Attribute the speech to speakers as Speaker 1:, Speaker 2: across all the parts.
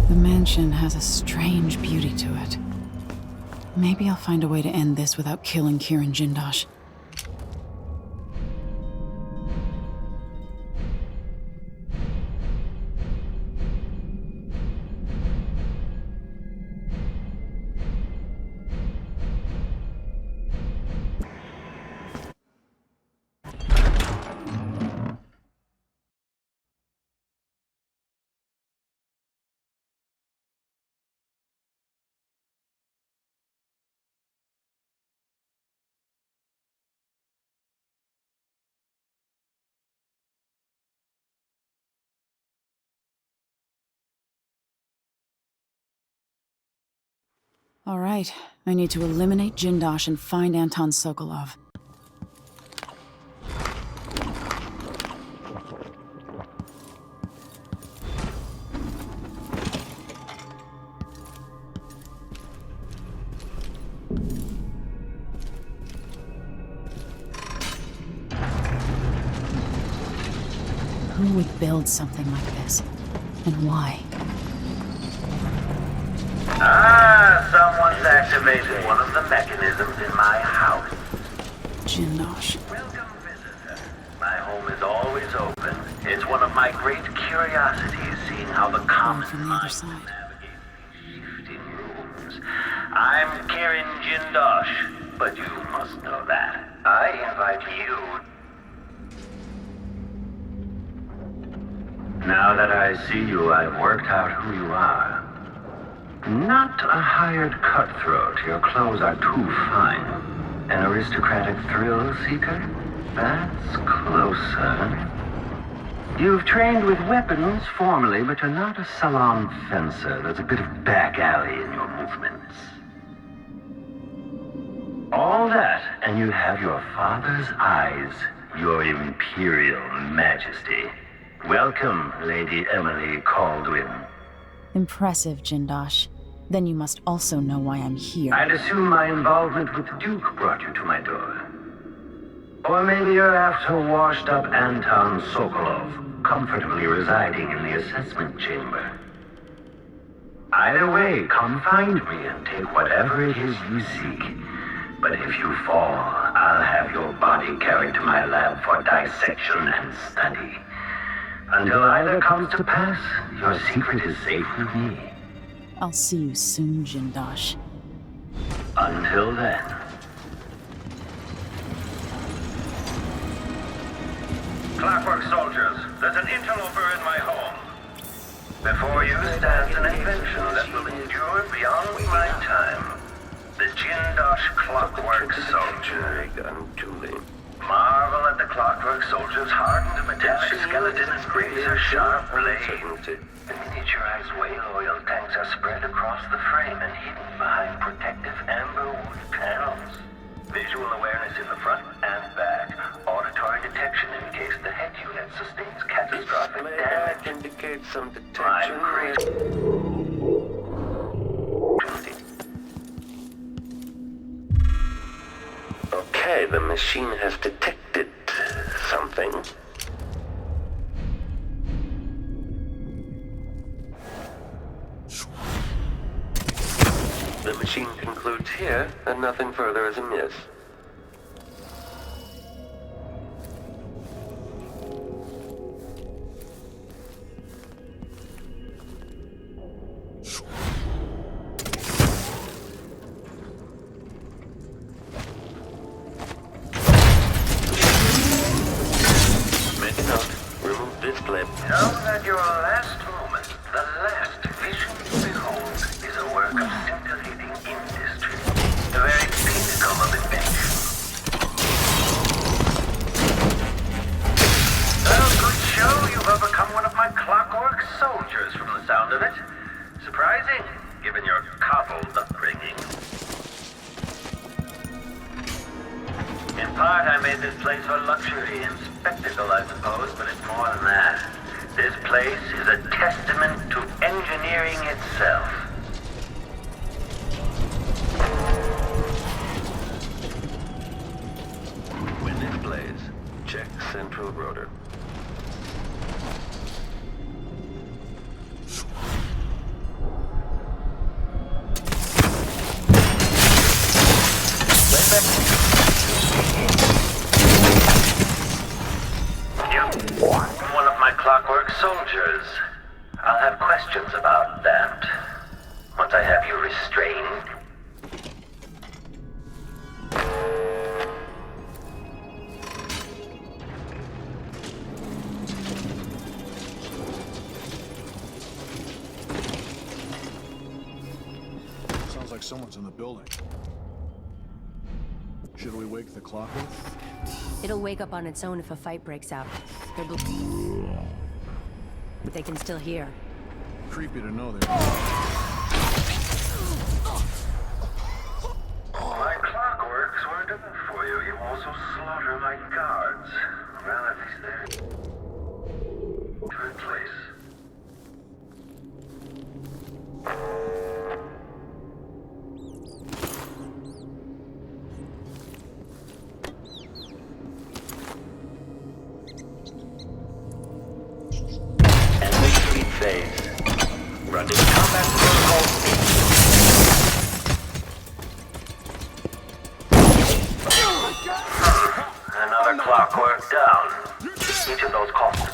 Speaker 1: The mansion has a strange beauty to it. Maybe I'll find a way to end this without killing Kiran Jindosh. All right, I need to eliminate Jindosh and find Anton Sokolov. Who would build something like this? And why?
Speaker 2: Someone's activated one of the mechanisms in my house.
Speaker 1: Jindosh.
Speaker 2: Welcome, visitor. My home is always open. It's one of my great curiosities, seeing how the common
Speaker 1: from the other
Speaker 2: mind
Speaker 1: side.
Speaker 2: navigates these shifting rooms. I'm Kiran Jindosh, but you must know that. I invite you. Now that I see you, I've worked out who you are. Not a hired cutthroat. Your clothes are too fine. An aristocratic thrill seeker? That's closer. You've trained with weapons formally, but you're not a salon fencer. There's a bit of back alley in your movements. All that, and you have your father's eyes, your imperial majesty. Welcome, Lady Emily Caldwin.
Speaker 1: Impressive, Jindosh. Then you must also know why I'm here.
Speaker 2: I'd assume my involvement with the Duke brought you to my door. Or maybe you're after washed-up Anton Sokolov, comfortably residing in the assessment chamber. Either way, come find me and take whatever it is you seek. But if you fall, I'll have your body carried to my lab for dissection and study. Until either comes to pass, your secret is safe with me.
Speaker 1: I'll see you soon, Jindosh.
Speaker 2: Until then. Clockwork soldiers, there's an interloper in my home. Before you stands an invention that will endure beyond my time. The Jindosh Clockwork soldier. Marvel at the Clockwork soldier's hardened metallic skeleton and razor-sharp blade. The miniaturized whale oil tanks are spread across the frame and hidden behind protective amber wood panels. Visual awareness in the front and back. Auditory detection in case the head unit sustains catastrophic damage.
Speaker 3: Indicates some detection.
Speaker 2: I'm great.
Speaker 3: Okay, the machine has detected something. The machine concludes here that nothing further is amiss. Make a note. Remove display.
Speaker 2: Know that your last moment, the last vision you behold, is a work of scintillating industry. The very pinnacle of invention. Well, good show. You've overcome one of my Clockwork soldiers from the sound of it. Surprising, given your coddled upbringing. In part, I made this place for luxury and spectacle, I suppose, but it's more than that. This place is a testament to engineering itself.
Speaker 3: When it plays, check central rotor.
Speaker 2: questions about that. Once I have you restrained.
Speaker 4: Sounds like someone's in the building. Should we wake the Clockwork?
Speaker 5: It'll wake up on its own if a fight breaks out. They can still hear.
Speaker 4: Creepy to know they're...
Speaker 2: My clockworks weren't enough for you. You also slaughter my guards. Well, at least they're to replace. Phase. Running combat protocol. Another clockwork down. Each of those costs at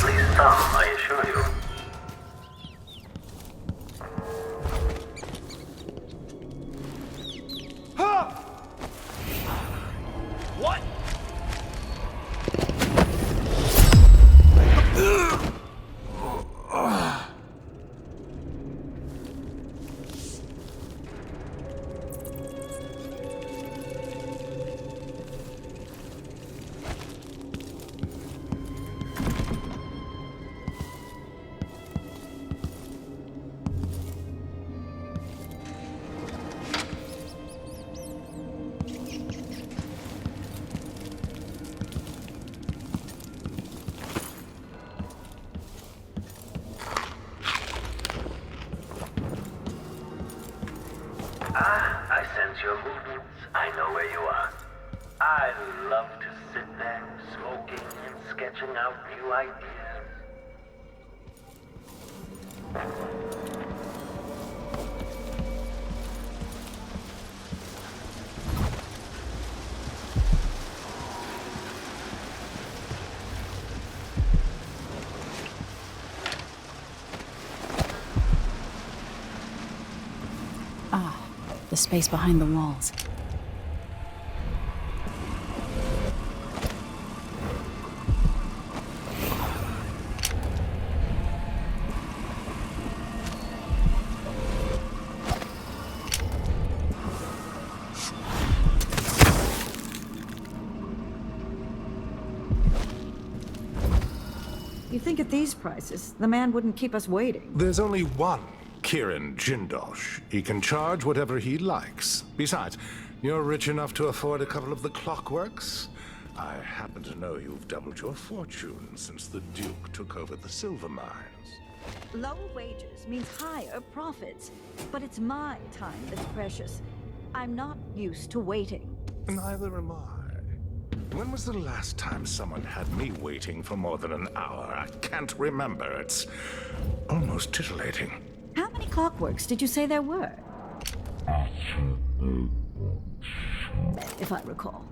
Speaker 2: least some, I assure you.
Speaker 4: What?
Speaker 2: I sense your movements. I know where you are. I love to sit there, smoking and sketching out new ideas.
Speaker 1: The space behind the walls.
Speaker 6: You think at these prices, the man wouldn't keep us waiting?
Speaker 7: There's only one Kirin Jindosh. He can charge whatever he likes. Besides, you're rich enough to afford a couple of the Clockworks. I happen to know you've doubled your fortune since the Duke took over the silver mines.
Speaker 6: Low wages means higher profits. But it's my time that's precious. I'm not used to waiting.
Speaker 7: Neither am I. When was the last time someone had me waiting for more than an hour? I can't remember. It's almost titillating.
Speaker 6: How many Clockworks did you say there were? If I recall.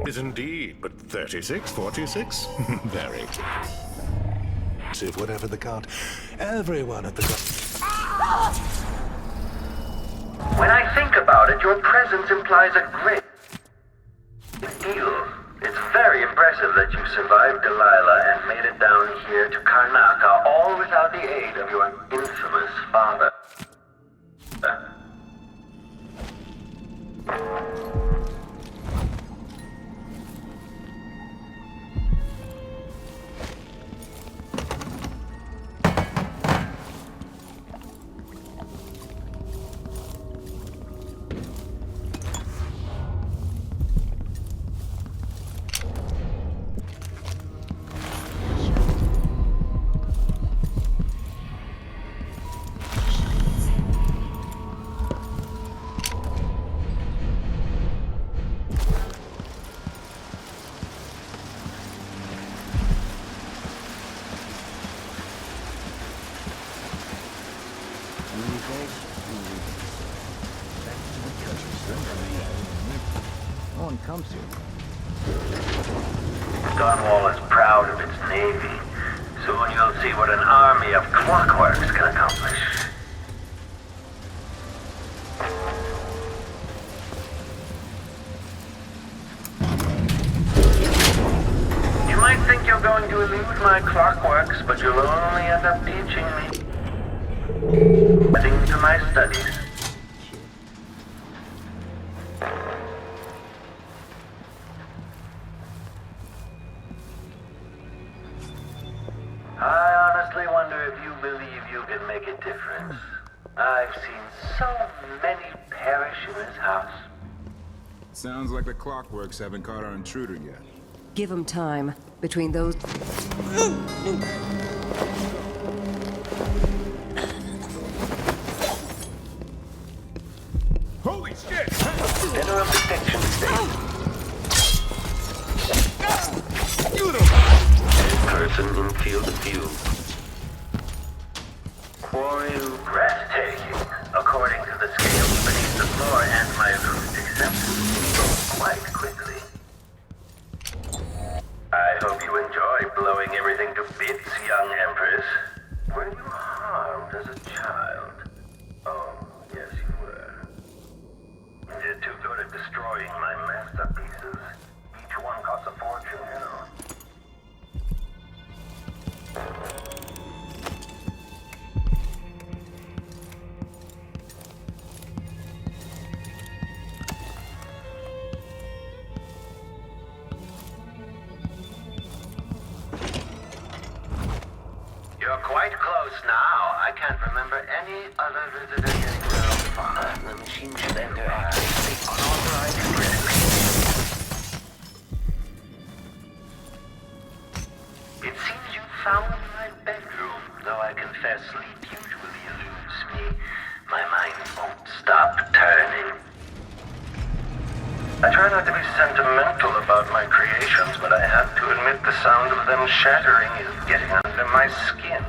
Speaker 7: Is indeed, but 36, 46? Very. If whatever the count, everyone at the...
Speaker 2: When I think about it, your presence implies a great deal. It's very impressive that you survived Delilah and made it down here to Karnaca, all without the aid of your infamous father.
Speaker 4: No one comes here.
Speaker 2: Stonewall is proud of its navy. Soon you'll see what an army of clockworks can accomplish. You might think you're going to elude my clockworks, but you'll only end up teaching me. Adding to my studies. I honestly wonder if you believe you can make a difference. I've seen so many perish in this house.
Speaker 8: Sounds like the Clockworks haven't caught our intruder yet.
Speaker 5: Give them time. Between those...
Speaker 8: Holy shit!
Speaker 2: Interim detection state.
Speaker 3: Person in field of view.
Speaker 2: Quarry breathtaking, according to the scales beneath the floor and my acoustic senses. Quite quickly. I hope you enjoy blowing everything to bits, young Empress. Were you harmed as a child? Oh, yes you were. You're too good at destroying my masterpieces. Each one costs a fortune, you know. You're quite close now. I can't remember any other visitor getting so far.
Speaker 3: The machine should enter active state.
Speaker 2: Unauthorized risk. It seems you found my bedroom, though I confess sleep usually eludes me. My mind won't stop turning. I try not to be sentimental about my creations, but I have to admit the sound of them shattering is getting under my skin.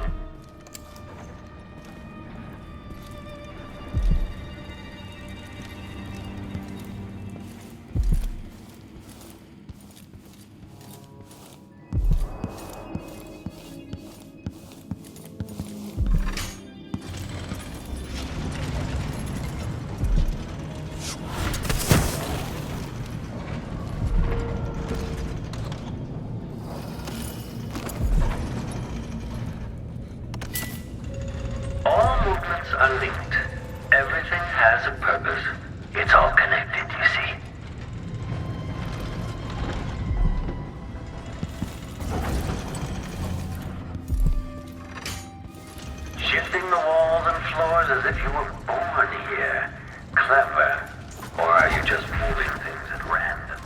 Speaker 2: All movements are linked. Everything has a purpose. It's all connected, you see. Shifting the walls and floors as if you were born here. Clever. Or are you just moving things at random?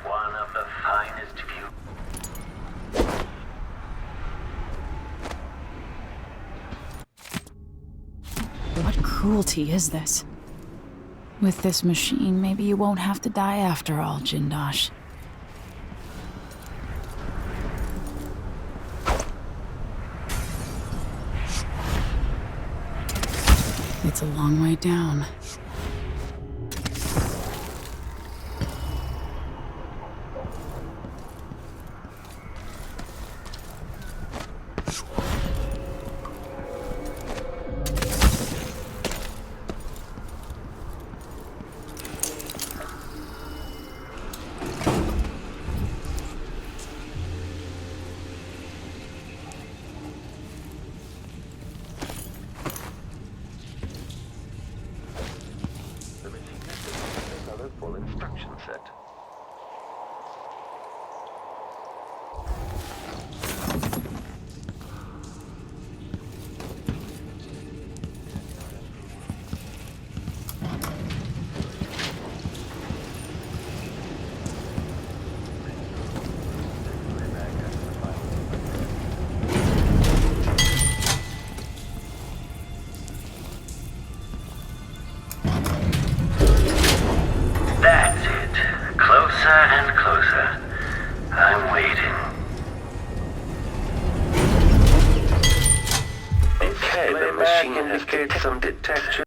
Speaker 2: One of the finest views.
Speaker 1: What cruelty is this? With this machine, maybe you won't have to die after all, Jindosh. It's a long way down.
Speaker 3: The machine has another full instruction set.
Speaker 2: That's it. Closer and closer. I'm waiting.
Speaker 3: Okay, the machine has gained some detection.